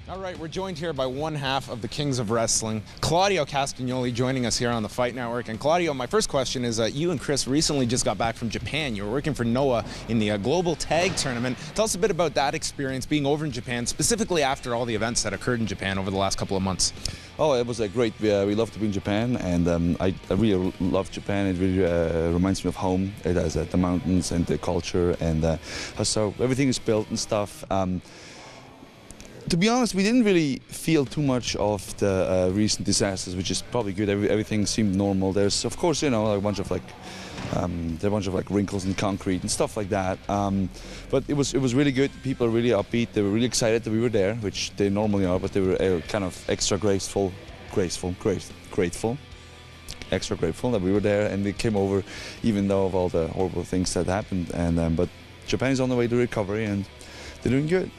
All right, we're joined here by one half of the Kings of Wrestling, Claudio Castagnoli, joining us here on the Fight Network. And Claudio, my first question is, you and Chris recently just got back from Japan. You were working for Noah in the Global Tag Tournament. Tell us a bit about that experience, being over in Japan, specifically after all the events that occurred in Japan over the last couple of months. Oh, it was great. We love to be in Japan, and I really love Japan. It really reminds me of home. It has the mountains and the culture, and so everything is built and stuff. To be honest, we didn't really feel too much of the recent disasters, which is probably good. Everything seemed normal. There's, of course, you know, a bunch of wrinkles in concrete and stuff like that. But it was really good. People are really upbeat. They were really excited that we were there, which they normally are. But they were kind of extra grateful that we were there, and they came over, even though of all the horrible things that happened. And but Japan is on the way to recovery, and they're doing good.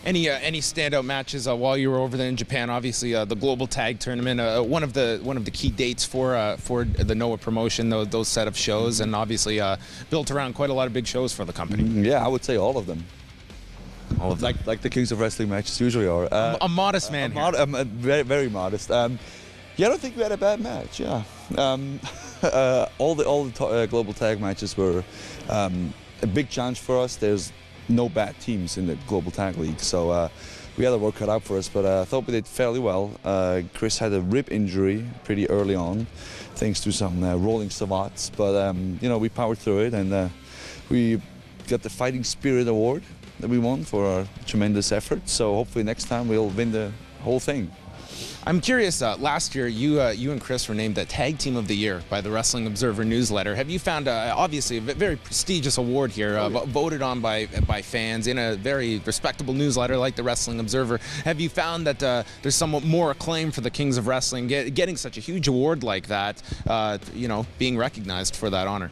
Any standout matches while you were over there in Japan? Obviously, the Global Tag Tournament, one of the key dates for the Noah promotion, those set of shows, and obviously built around quite a lot of big shows for the company. Yeah, I would say all of them. All of them. Like the Kings of Wrestling matches usually are. A modest man here. Very, very modest. Yeah, I don't think we had a bad match. Yeah, all the global tag matches were a big challenge for us. There's no bad teams in the Global Tag League, so we had a work cut out for us, but I thought we did fairly well. Chris had a rib injury pretty early on, thanks to some rolling sabbats, but you know, we powered through it, and we got the Fighting Spirit Award that we won for our tremendous effort, so hopefully next time we'll win the whole thing. I'm curious, last year you and Chris were named the Tag Team of the Year by the Wrestling Observer newsletter. Have you found, obviously, a very prestigious award here, voted on by fans in a very respectable newsletter like the Wrestling Observer. Have you found that there's somewhat more acclaim for the Kings of Wrestling, getting such a huge award like that, you know, being recognized for that honor?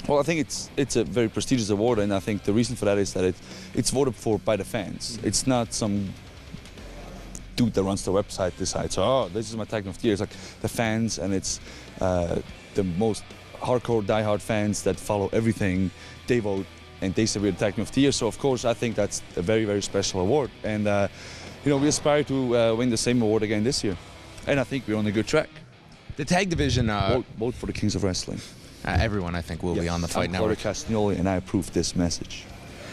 Well, I think it's a very prestigious award, and I think the reason for that is that it's voted for by the fans. It's not some dude that runs the website decides, oh, this is my Tag Team of the Year. It's like the fans, and it's the most hardcore, diehard fans that follow everything. They vote, and they say we're the Tag Team of the Year. So, of course, I think that's a very, very special award. And, you know, we aspire to win the same award again this year. And I think we're on a good track. The tag division... vote for the Kings of Wrestling. Everyone, I think, will be on the Fight Network. Claudio Castagnoli, and I approve this message.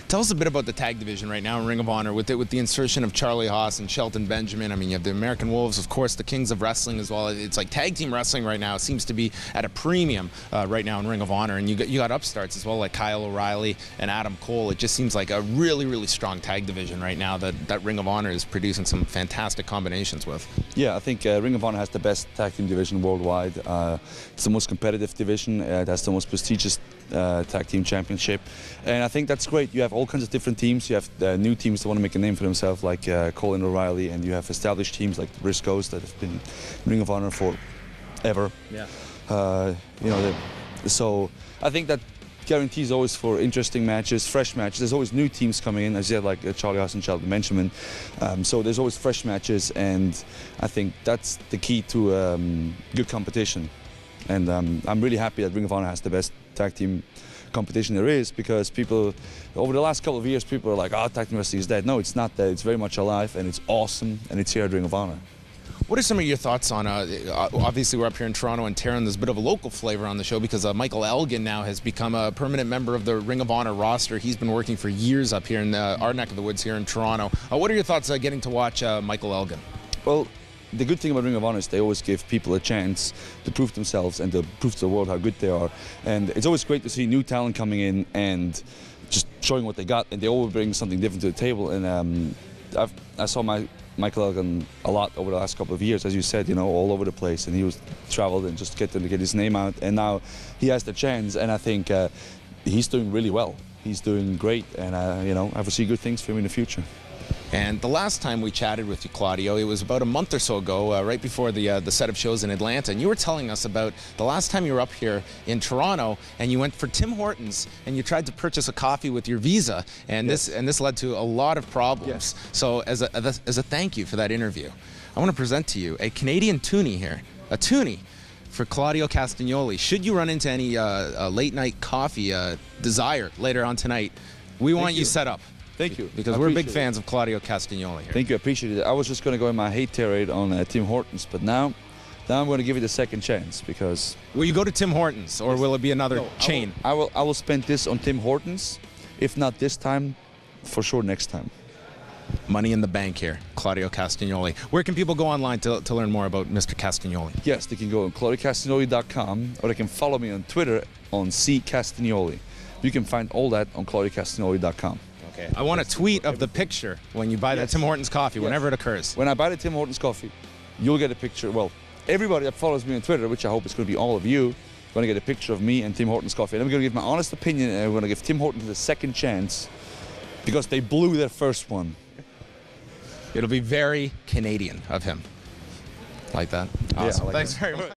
Tell us a bit about the tag division right now in Ring of Honor with the insertion of Charlie Haas and Shelton Benjamin. I mean, you have the American Wolves, of course, the Kings of Wrestling as well. It's like tag team wrestling right now seems to be at a premium right now in Ring of Honor. And you got upstarts as well, like Kyle O'Reilly and Adam Cole. It just seems like a really, really strong tag division right now that Ring of Honor is producing some fantastic combinations with. Yeah, I think Ring of Honor has the best tag team division worldwide. It's the most competitive division. It has the most prestigious tag team championship, and I think that's great. You have all kinds of different teams. You have new teams that want to make a name for themselves, like Cole and O'Reilly, and you have established teams like the Briscoes that have been in Ring of Honor forever. Yeah. You know, so I think that guarantees always for interesting matches, fresh matches. There's always new teams coming in, as you said, like Charlie Haas and Shelton Benjamin. So there's always fresh matches, and I think that's the key to good competition. And I'm really happy that Ring of Honor has the best tag team competition there is, because people, over the last couple of years, people are like, oh, tag team wrestling is dead. No, it's not dead. It's very much alive, and it's awesome, and it's here at Ring of Honor. What are some of your thoughts on, obviously we're up here in Toronto and Taryn, there's a bit of a local flavor on the show because Michael Algun now has become a permanent member of the Ring of Honor roster. He's been working for years up here in our neck of the woods here in Toronto. What are your thoughts getting to watch Michael Algun? Well, the good thing about Ring of Honor is they always give people a chance to prove themselves and to prove to the world how good they are. And it's always great to see new talent coming in and just showing what they got, and they always bring something different to the table. And I saw Michael Algun a lot over the last couple of years, as you said, you know, all over the place, and he was traveled and just get his name out, and now he has the chance, and I think he's doing really well. He's doing great, and you know, I foresee good things for him in the future. And the last time we chatted with you, Claudio, it was about a month or so ago, right before the set of shows in Atlanta, and you were telling us about the last time you were up here in Toronto, and you went for Tim Hortons, and you tried to purchase a coffee with your Visa, and yes. this led to a lot of problems. Yes. So as a thank you for that interview, I want to present to you a Canadian toonie here, a toonie for Claudio Castagnoli. Should you run into any late night coffee desire later on tonight, we want you set up. Thank you. Because I we're big appreciate fans of Claudio Castagnoli here. Thank you, I appreciate it. I was just going to go in my hate tirade on Tim Hortons, but now I'm going to give it a second chance because... Will you go to Tim Hortons, or will it be another chain? I will spend this on Tim Hortons. If not this time, for sure next time. Money in the bank here, Claudio Castagnoli. Where can people go online to learn more about Mr. Castagnoli? Yes, they can go on claudiocastagnoli.com, or they can follow me on Twitter on @ccastagnoli. You can find all that on claudiocastagnoli.com. Okay. I want a tweet of the picture when you buy that Tim Hortons coffee, whenever it occurs. When I buy the Tim Hortons coffee, you'll get a picture. Well, everybody that follows me on Twitter, which I hope is going to be all of you, going to get a picture of me and Tim Hortons coffee. And I'm going to give my honest opinion, and I'm going to give Tim Hortons a second chance because they blew their first one. It'll be very Canadian of him. Like that? Awesome. Yeah, like Thanks that. very much.